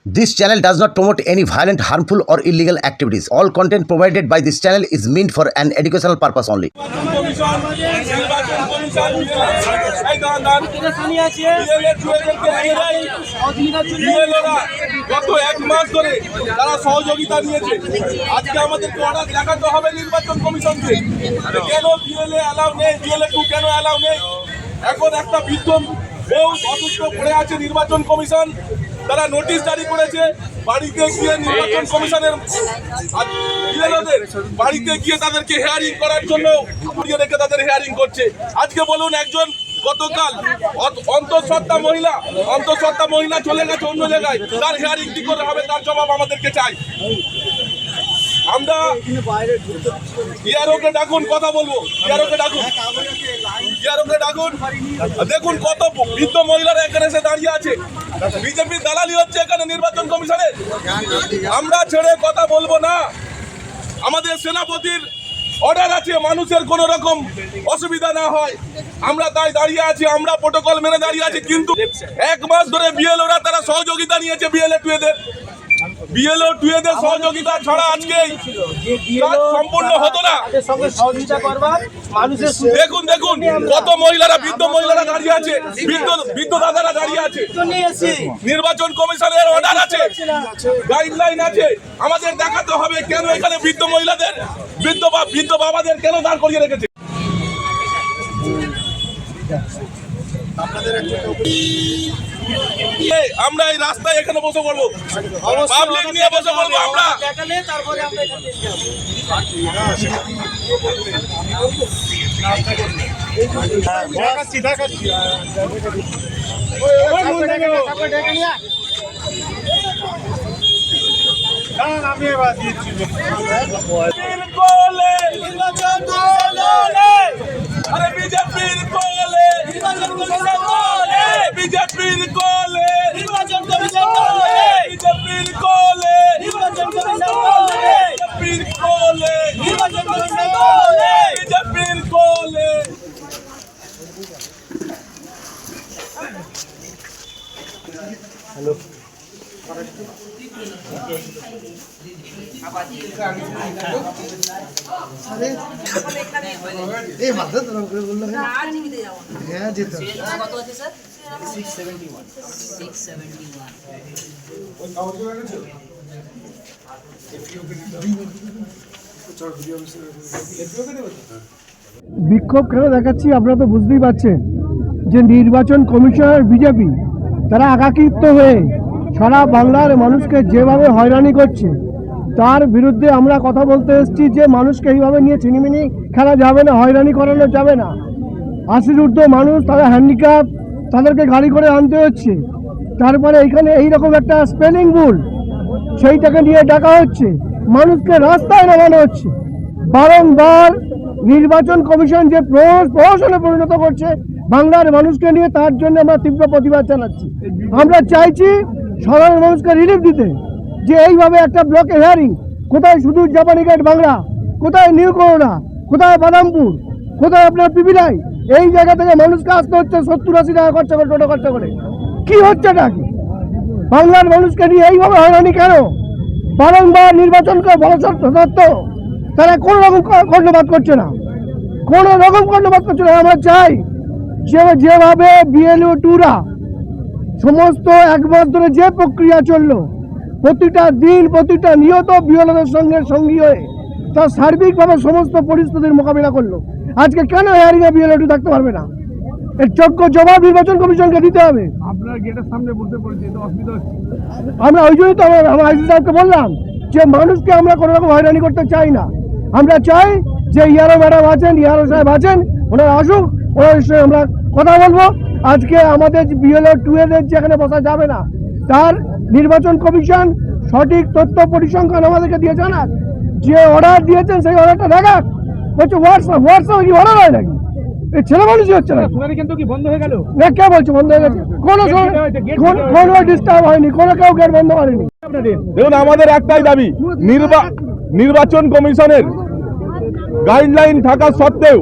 This channel does not promote any violent, harmful, or illegal activities. All content provided by this channel is meant for an educational purpose only. গত এক মাস ধরে তারা সহযোগিতা নিয়েছে। আজকে আমাদেরকে অর্ডার দেখাতে হবে নির্বাচন কমিশনকে, কেন বিএলএ অ্যালাউ নেই, বিএলএ 2 কেন অ্যালাউ নেই। এখন একটা বিদ্যম বেউ অসুস্থ পড়ে আছে নির্বাচন কমিশন, তারা নোটিশ জারি করেছে। বাড়িতে গিয়ে নির্বাচন কমিশনের বিএলওদের বাড়িতে গিয়ে তাদেরকে হেয়ারিং করার জন্য রেখে তাদের হেয়ারিং করছে। আজকে বলুন, একজন গতকাল অন্তঃসত্ত্বা মহিলা চলে গেছে অন্য জায়গায়, তার হেয়ারিং কি করে হবে, তার জবাব আমাদেরকে চাই। আমরা ইয়ারোকে ডাকুন, কথা বলবো। ইয়ারোকে ডাকুন। দেখুন কত বৃদ্ধ মহিলারা এখানে এসে দাঁড়িয়ে আছে। বিজেপির দালালি হচ্ছে এখানে নির্বাচন কমিশনের। আমরা ছেড়ে কথা বলবো না। আমাদের সেনাপতির অর্ডার আছে মানুষের কোনো রকম অসুবিধা না হয়, আমরা তাই দাঁড়িয়ে আছি। আমরা প্রোটোকল মেনে দাঁড়িয়ে আছি, কিন্তু এক মাস ধরে বিএলওরা তারা সহযোগিতা নিয়েছে। বিএলও 2 সহযোগিতা ছাড়া আজকে সম্পূর্ণ হতো না। দেখুন কত মহিলারা, বৃদ্ধ মহিলারা দাঁড়িয়ে আছে, বৃদ্ধ দাদারা দাঁড়িয়ে আছে। নির্বাচন কমিশনের অর্ডার আছে, গাইডলাইন আছে, আমাদের দেখাতে হবে কেন এখানে বৃদ্ধ মহিলাদের, বৃদ্ধ বাবাদের কেন দাঁড় করিয়ে রেখেছে। আমরা এই রাস্তায় এখানে বসে পড়বো, পাবলিক নিয়ে বসে পড়বো আমরা। আরে বিজেপির কোলে বিজেপির কোলে নির্বাচন কমিশন কোলে বিজেপির কোলে নির্বাচন কমিশন কোলে বিজেপির কোলে নির্বাচন কমিশন কোলে বিজেপির কোলে। হ্যালো এই মাত্র তো করে বললো হ্যাঁ যেত কত আছে স্যার? 671 বিক্ষোভ কেন দেখাচ্ছি আপনারা তো বুঝতেই পারছেন যে নির্বাচন কমিশনার বিজেপি তারা একাকিত্ব হয়ে সারা বাংলার মানুষকে যেভাবে হয়রানি করছে তার বিরুদ্ধে আমরা কথা বলতে এসেছি যে মানুষকে এইভাবে নিয়ে ছিনিমিনি খেলা যাবে না, হয়রানি করানো যাবে না। 80 ঊর্ধ্ব মানুষ, তারা হ্যান্ডিক্যাপ, তাদেরকে গাড়ি করে আনতে হচ্ছে। তারপরে এইখানে এইরকম একটা স্পেলিং ভুল, সেইটাকে নিয়ে ডাকা হচ্ছে, মানুষকে রাস্তায় নামানো হচ্ছে। বারংবার নির্বাচন কমিশন যে প্রহসনে পরিণত করছে বাংলার মানুষকে নিয়ে, তার জন্য আমরা তীব্র প্রতিবাদ জানাচ্ছি। আমরা চাইছি সাধারণ মানুষকে রিলিফ দিতে, যে এইভাবে একটা ব্লকে হেয়ারিং, কোথায় শুধু জাপানি গেট বাংলা, কোথায় নিউ করোনা, কোথায় বাদামপুর, কোথায় আপনার পিপিলাই, এই জায়গা থেকে মানুষকে আসতে হচ্ছে 70-80 টাকা খরচা করে, টোটো খরচা করে। কি হচ্ছে এটা? কি বাংলার মানুষকে নিয়ে এইভাবে হয়রানি কেন? বারংবার নির্বাচনকে বলা সত্ত্বেও তারা কোনো রকম কর্ণপাত করছে না, আমরা চাই যেভাবে বিএলও 2রা সমস্ত এক মাস ধরে যে প্রক্রিয়া চললো, প্রতিটা দিন প্রতিটা নিয়ত বিএলওদের সঙ্গে সঙ্গী হয়ে তার সার্বিকভাবে সমস্ত পরিস্থিতির মোকাবিলা করলো। আজকে কেন হেয়ারিংয়ে বিএলও 2 থাকতে পারবে না? এর যোগ্য জবাব নির্বাচন কমিশনকে দিতে হবে। আপনার গেটের সামনে বলতে পারছি তো অসুবিধা হচ্ছে। আমরা ওই জন্যই তো আমার আইসি সাহেবকে বললাম যে মানুষকে আমরা কোনো রকম হয়রানি করতে চাই না। আমরা চাই যে ইয়ারো ম্যাডাম আছেন, ইয়ারো সাহেব আছেন, ওনারা আসুক, ওনার সঙ্গে আমরা কথা বলবো। আজকে আমাদের বিএলও 2 যেখানে বসা যাবে না, তার নির্বাচন কমিশন সঠিক তথ্য পরিসংখ্যান আমাদেরকে দিয়ে জানাক, যে অর্ডার দিয়েছেন সেই অর্ডারটা দেখাক। বলছে হোয়াটসঅ্যাপ কি অর্ডার হয় নাকি? এই ছেলে মানুষই হচ্ছে না। কিন্তু কি বন্ধ হয়ে গেল? কে বলছে বন্ধ হয়ে গেছে? কোনো ডিস্টার্ব হয়নি, কোনো কেউ গেট বন্ধ করেনি। দেখুন, আমাদের একটাই দাবি, নির্বাচন কমিশনের গাইডলাইন থাকা সত্ত্বেও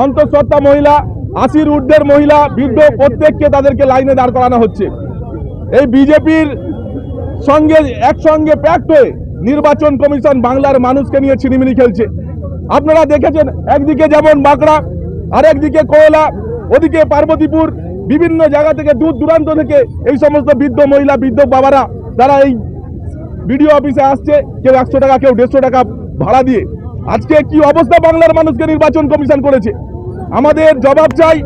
অন্তঃসত্ত্বা মহিলা, 80 ঊর্ধ্বের মহিলা, বৃদ্ধ প্রত্যেককে তাদেরকে লাইনে দাঁড় করানো হচ্ছে। এই বিজেপির সঙ্গে একসঙ্গে প্যাক্ট হয়ে নির্বাচন কমিশন বাংলার মানুষকে নিয়ে ছিনিমিনি খেলছে। আপনারা দেখেছেন, একদিকে যেমন বাঁকড়া, আর একদিকে কোয়লা, ওদিকে পার্বতীপুর, বিভিন্ন জায়গা থেকে দূর দূরান্ত থেকে এই সমস্ত বৃদ্ধ মহিলা, বৃদ্ধ বাবারা তারা এই বিডিও অফিসে আসছে, কেউ 100 টাকা, কেউ 150 টাকা ভাড়া দিয়ে। আজকে কি অবস্থা বাংলার মানুষকে নির্বাচন কমিশন করেছে, আমাদের জবাব চাই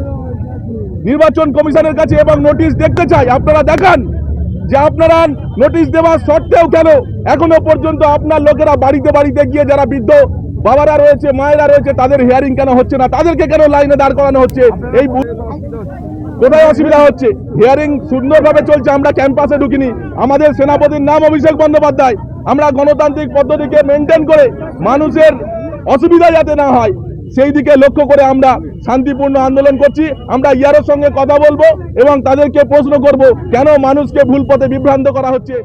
নির্বাচন কমিশনের কাছে, এবং নোটিশ দেখতে চাই। আপনারা দেখান যে আপনারা নোটিশ দেওয়ার সত্ত্বেও কেন এখনো পর্যন্ত আপনার লোকেরা বাড়িতে বাড়িতে গিয়ে যারা বৃদ্ধ বাবারা রয়েছে, মায়েরা রয়েছে, তাদের হিয়ারিং কেন হচ্ছে না, তাদেরকে কেন লাইনে দাঁড় করানো হচ্ছে, এই কোথায় অসুবিধা হচ্ছে? হিয়ারিং সুন্দরভাবে চলছে, আমরা ক্যাম্পাসে ঢুকিনি। আমাদের সেনাপতির নাম অভিষেক বন্দ্যোপাধ্যায়। আমরা গণতান্ত্রিক পদ্ধতিকে মেনটেন করে মানুষের অসুবিধা যাতে না হয় সেই দিকে লক্ষ্য করে আমরা শান্তিপূর্ণ আন্দোলন করছি। আমরা ইয়ারের সঙ্গে কথা বলবো এবং তাদেরকে প্রশ্ন করব কেন মানুষকে ভুল পথে বিভ্রান্ত করা হচ্ছে।